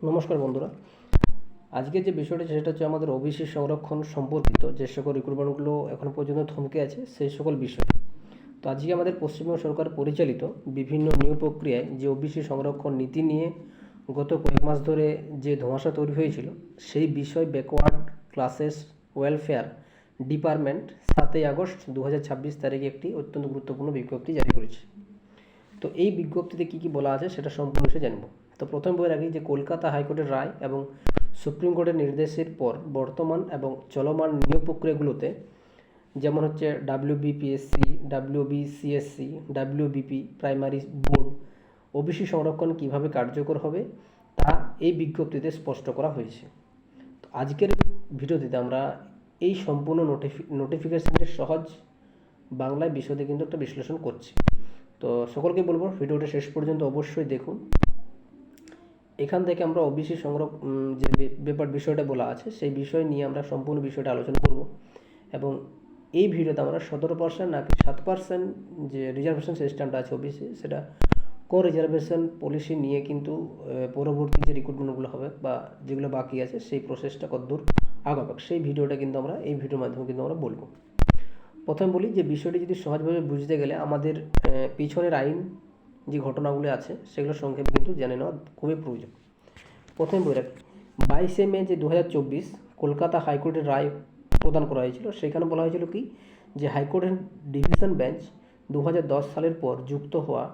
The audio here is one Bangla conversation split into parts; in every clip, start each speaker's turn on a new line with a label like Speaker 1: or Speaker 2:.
Speaker 1: নমস্কার বন্ধুরা। আজকে যে বিষয়টা সেটা হচ্ছে আমাদের ওবিসি সংরক্ষণ সম্পর্কিত যে সকল রিক্রুটমেন্টগুলো এখন পর্যন্ত থমকে আছে সেই সকল বিষয়। তো আজকে আমাদের পশ্চিমবঙ্গ সরকার পরিচালিত বিভিন্ন নিয়োগ প্রক্রিয়ায় যে ওবিসি সংরক্ষণ নীতি নিয়ে গত কয়েক মাস ধরে যে ধোঁয়াশা তৈরি হয়েছিল সেই বিষয় backward classes welfare department 7 August 2026 তারিখে একটি অত্যন্ত গুরুত্বপূর্ণ বিজ্ঞপ্তি জারি করেছে। তো এই বিজ্ঞপ্তিতে কী কী বলা আছে সেটা সম্পূর্ণ বিষয়ে জানব। তো প্রথম বই রাখি যে কলকাতা হাইকোর্টের রায় এবং সুপ্রিম কোর্টের নির্দেশের পর বর্তমান এবং চলমান নিয়োগ প্রক্রিয়াগুলোতে যেমন হচ্ছে WBPSC, WBCSC, WBP primary board OBC সংরক্ষণ কীভাবে কার্যকর হবে তা এই বিজ্ঞপ্তিতে স্পষ্ট করা হয়েছে। তো আজকের ভিডিওটিতে আমরা এই সম্পূর্ণ নোটিফিকেশনের সহজ বাংলায় বিষয়তে কিন্তু একটা বিশ্লেষণ করছি। তো সকলকে বলবো ভিডিওটা শেষ পর্যন্ত অবশ্যই দেখুন। এখান থেকে আমরা ওবিসি যে বিষয়টা বলা আছে সেই বিষয় নিয়ে আমরা সম্পূর্ণ বিষয়টা আলোচনা করব এবং এই ভিডিওতে আমরা 17% নাকি 7% যে রিজার্ভেশন সিস্টেমটা আছে ওবিসি সেটা রিজার্ভেশন পলিসি নিয়ে কিন্তু পরবর্তী যে রিক্রুটমেন্টগুলো হবে বা যেগুলো বাকি আছে সেই প্রসেসটা কতদূর আগাবে সেই ভিডিওটা কিন্তু আমরা এই ভিডিওর মাধ্যমে কিন্তু আমরা বলবো। প্রথমে বলি যে বিষয়টি যদি সহজভাবে বুঝতে গেলে আমাদের পিছনের আইন যে ঘটনাগুলি আছে সেগুলো সংক্ষেপে কিন্তু জেনে নেওয়া খুবই প্রয়োজন। প্রথমে বলে রাখি 22 মে যে 2024 কলকাতা হাইকোর্টের রায় প্রদান করা হয়েছিল সেখানে বলা হয়েছিল কি যে হাইকোর্টের ডিভিশন বেঞ্চ 2010 সালের পর যুক্ত হওয়া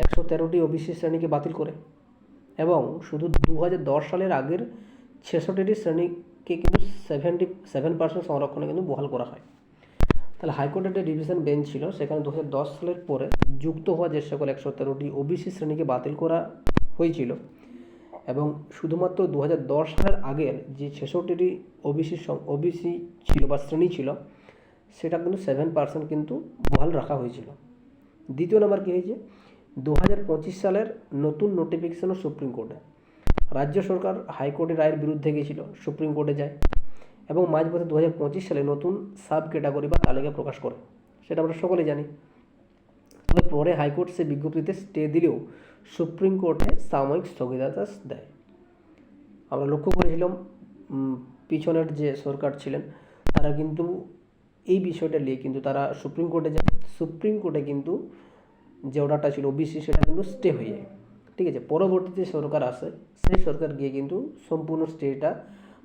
Speaker 1: 113টি ওবিসি শ্রেণীকে বাতিল করে এবং শুধু 2010 সালের আগের 66টি শ্রেণীকে কিন্তু 77% সংরক্ষণে কিন্তু বহাল করা হয়। তাহলে হাইকোর্টের যে ডিভিশন বেঞ্চ ছিল সেখানে 2010 সালের পরে যুক্ত হওয়া যে সকল 113টি ওবিসি শ্রেণীকে বাতিল করা হয়েছিল এবং শুধুমাত্র 2010 সালের আগের যে 66টি ওবিসি ছিল বা শ্রেণী ছিল সেটা কিন্তু 7% কিন্তু বহাল রাখা হয়েছিল। দ্বিতীয় নম্বর কী হয়েছে 2025 সালের নতুন নোটিফিকেশন সুপ্রিম কোর্টে রাজ্য সরকার হাইকোর্টের রায়ের বিরুদ্ধে গিয়েছিল, সুপ্রিম কোর্টে যায় এবং মাঝপথে 2025 সালে নতুন সাব ক্যাটাগরি বা তালিকা প্রকাশ করে, সেটা আমরা সকলে জানি। তবে পরে হাইকোর্ট সে বিজ্ঞপ্তিতে স্টে দিলেও সুপ্রিম কোর্টে সাময়িক স্থগিতাদেশ দেয়। আমরা লক্ষ্য করেছিলাম পিছনের যে সরকার ছিলেন তারা কিন্তু এই বিষয়টা নিয়ে কিন্তু তারা সুপ্রিম কোর্টে যায়, সুপ্রিম কোর্টে কিন্তু যে অর্ডারটা ছিল ওবিসি সেটা কিন্তু স্টে হয়ে যায়। ঠিক আছে, পরবর্তীতে সরকার আসে সেই সরকার গিয়ে কিন্তু সম্পূর্ণ স্টেটা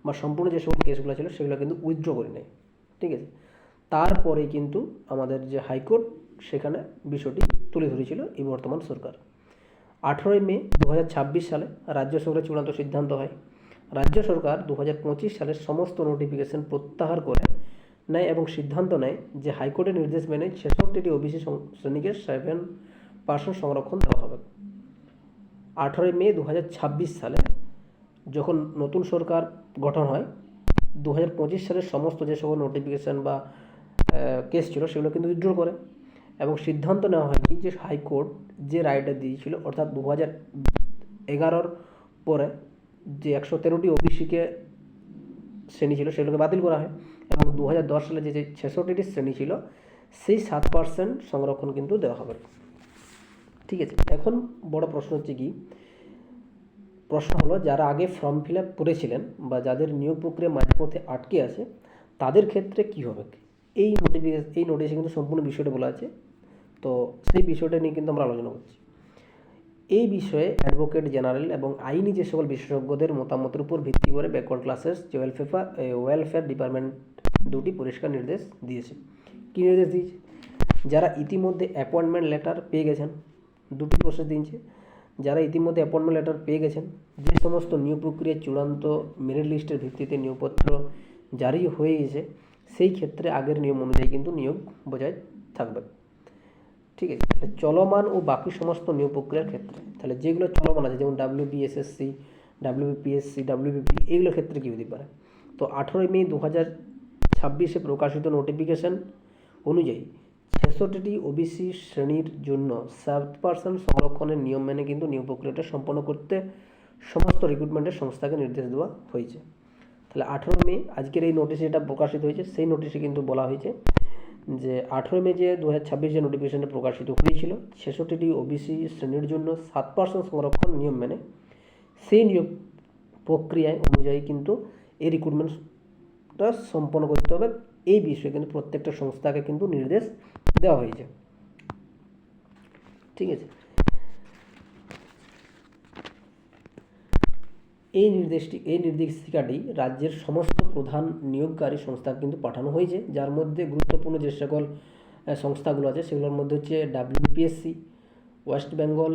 Speaker 1: বা সম্পূর্ণ যে সকল কেসগুলো ছিল সেগুলো কিন্তু উইথড্র করে নেয়। ঠিক আছে, তারপরে কিন্তু আমাদের যে হাইকোর্ট সেখানে বিষয়টি তুলে ধরেছিল এই বর্তমান সরকার। 18 মে 2026 সালে রাজ্য সরকারের চূড়ান্ত সিদ্ধান্ত হয়। রাজ্য সরকার 2025 সালের সমস্ত নোটিফিকেশন প্রত্যাহার করে নেয় এবং সিদ্ধান্ত নেয় যে হাইকোর্টের নির্দেশ মেনে 66টি ওবিসি শ্রেণীকে 7% সংরক্ষণ দেওয়া হবে। 18 মে 2026 সালে যখন নতুন সরকার গঠন হয় 2025 সালের সমস্ত যে সকল নোটিফিকেশান বা কেস ছিল সেগুলো কিন্তু উইথড্র করে এবং সিদ্ধান্ত নেওয়া হয় কি যে হাইকোর্ট যে রায়টা দিয়েছিল অর্থাৎ 2011 পরে যে 113টি ওবিসিকে শ্রেণী ছিল সেগুলোকে বাতিল করা হয় এবং 2010 সালে যে 66টি শ্রেণী ছিল সেই 7% সংরক্ষণ কিন্তু দেওয়া হবে। ঠিক আছে, এখন বড় প্রশ্ন হচ্ছে কি, প্রশ্ন হলো যারা আগে ফর্ম ফিল আপ করেছিলেন বা যাদের নিয়োগ প্রক্রিয়া মাঝপথে আটকে আছে তাদের ক্ষেত্রে কি হবে। এই নোটিশে কিন্তু সম্পূর্ণ বিষয়টা বলা আছে, তো সেই বিষয়টা নিয়ে কিন্তু আমরা আলোচনা করছি। এই বিষয়ে অ্যাডভোকেট জেনারেল এবং আইনি যে সকল বিশেষজ্ঞদের মতামতের উপর ভিত্তি করে ব্যাকওয়ার্ড ক্লাসেস যে ওয়েলফেয়ার ডিপার্টমেন্ট দুটি পরিষ্কার নির্দেশ দিয়েছে। কী নির্দেশ দিয়েছে, যারা ইতিমধ্যে অ্যাপয়েন্টমেন্ট লেটার পেয়ে গেছেন, দুটি প্রসেস দিয়েছে। যারা ইতিমধ্যে অ্যাপয়েন্টমেন্ট লেটার পেয়ে গেছেন, যে সমস্ত নিয়োগ প্রক্রিয়ার চূড়ান্ত মেরিট লিস্টের ভিত্তিতে নিয়োগপত্র জারি হয়ে গেছে সেই ক্ষেত্রে আগের নিয়ম অনুযায়ী কিন্তু নিয়োগ বজায় থাকবে। ঠিক আছে, তাহলে চলমান ও বাকি সমস্ত নিয়োগ প্রক্রিয়ার ক্ষেত্রে তাহলে যেগুলো চলমান আছে যেমন ডাব্লিউবিএসএসসি, ডাব্লিউবিপিএসসি, ডাব্লিউবিপি এইগুলোর ক্ষেত্রে কী হতে পারে। তো 18 মে 2026 প্রকাশিত নোটিফিকেশন অনুযায়ী 66টি ওবিসি শ্রেণীর জন্য 7% সংরক্ষণের নিয়ম মেনে কিন্তু নিয়োগ প্রক্রিয়াটা সম্পন্ন করতে সমস্ত রিক্রুটমেন্টের সংস্থাকে নির্দেশ দেওয়া হয়েছে। তাহলে 18 মে আজকের এই নোটিশে যেটা প্রকাশিত হয়েছে সেই নোটিশে কিন্তু বলা হয়েছে যে 18 মে যে 2026 যে নোটিফিকেশনটা প্রকাশিত হয়েছিল 66টি ওবিসি শ্রেণীর জন্য 7% সংরক্ষণ নিয়ম মেনে সেই নিয়োগ প্রক্রিয়ায় অনুযায়ী কিন্তু এই রিক্রুটমেন্টটা সম্পন্ন করতে হবে, এই বিষয়ে কিন্তু প্রত্যেকটা সংস্থাকে কিন্তু নির্দেশ দেওয়া হয়েছে। ঠিক আছে, এই নির্দেশিকাটি রাজ্যের সমস্ত প্রধান নিয়োগকারী সংস্থাকে কিন্তু পাঠানো হয়েছে, যার মধ্যে গুরুত্বপূর্ণ যে সকল সংস্থাগুলো আছে সেগুলোর মধ্যে হচ্ছে WBPSC, West Bengal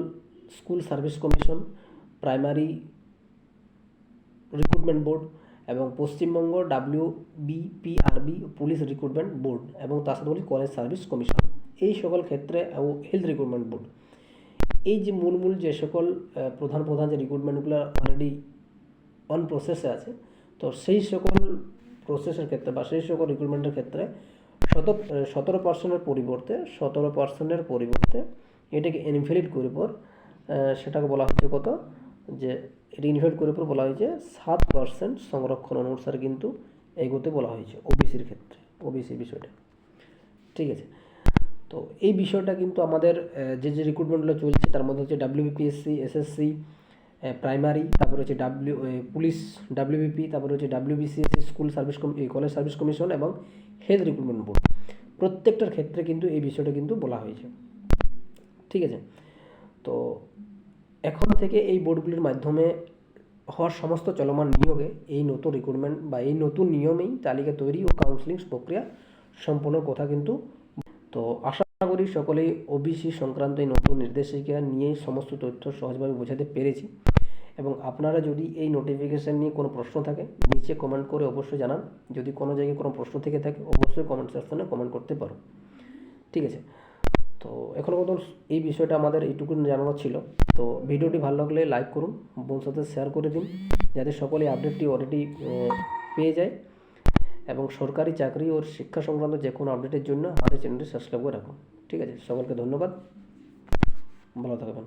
Speaker 1: School Service Commission, primary recruitment board এবং Paschimbanga WBPRB police recruitment board এবং তার সাথে বলি কলেজ সার্ভিস কমিশন, এই সকল ক্ষেত্রে ও হেলথ রিক্রুটমেন্ট বোর্ড। এই যে মূল যে সকল প্রধান যে রিক্রুটমেন্টগুলো অলরেডি অন প্রসেসে আছে, তো সেই সকল প্রসেসের ক্ষেত্রে বা সেই সকল রিক্রুটমেন্টের ক্ষেত্রে 17% পরিবর্তে এটাকে ইনভ্যালিড করে পর সেটাকে বলা হচ্ছে কত, যে এটি ইনভ্যালিড করে পর বলা হয়েছে 7% সংরক্ষণ অনুসারে কিন্তু এগোতে বলা হয়েছে ওবিসির ক্ষেত্রে, ওবিসি বিষয়টা। ঠিক আছে, তো এই বিষয়টা কিন্তু আমাদের যে রিক্রুটমেন্টগুলো চলছে তার মধ্যে হচ্ছে WBPSC, SSC, প্রাইমারি, তারপরে হচ্ছে পুলিশ WBP, তারপরে হচ্ছে WBCSC school service college service commission এবং হেলথ রিক্রুটমেন্ট বোর্ড, প্রত্যেকটার ক্ষেত্রে কিন্তু এই বিষয়টা কিন্তু বলা হয়েছে। ঠিক আছে, তো এখন থেকে এই বোর্ডগুলির মাধ্যমে হওয়ার সমস্ত চলমান নিয়োগে এই নতুন রিক্রুটমেন্ট বা এই নতুন নিয়মেই তালিকা তৈরি ও কাউন্সেলিং প্রক্রিয়া সম্পন্ন কথা কিন্তু। তো আশা করি সকলেই ওবিসি সংক্রান্ত এই নতুন নির্দেশিকা নিয়ে সমস্ত তথ্য সহজভাবে বোঝাতে পেরেছি, এবং আপনারা যদি এই নোটিফিকেশান নিয়ে কোনো প্রশ্ন থাকে নিচে কমেন্ট করে অবশ্যই জানান। যদি কোনো জায়গায় কোনো প্রশ্ন থেকে থাকে অবশ্যই কমেন্ট সেকশনে কমেন্ট করতে পারো। ঠিক আছে, তো এখনও মতন এই বিষয়টা আমাদের এইটুকু জানানো ছিল। তো ভিডিওটি ভালো লাগলে লাইক করুন, বন্ধুর সাথে শেয়ার করে দিন, যাতে সকলে আপডেটটি অলরেডি পেয়ে যায়, এবং সরকারি চাকরি ও শিক্ষা সংক্রান্ত যে কোনো আপডেটের জন্য আমাদের চ্যানেলটি সাবস্ক্রাইব করে রাখুন। ঠিক আছে, সকলকে ধন্যবাদ, ভালো থাকবেন।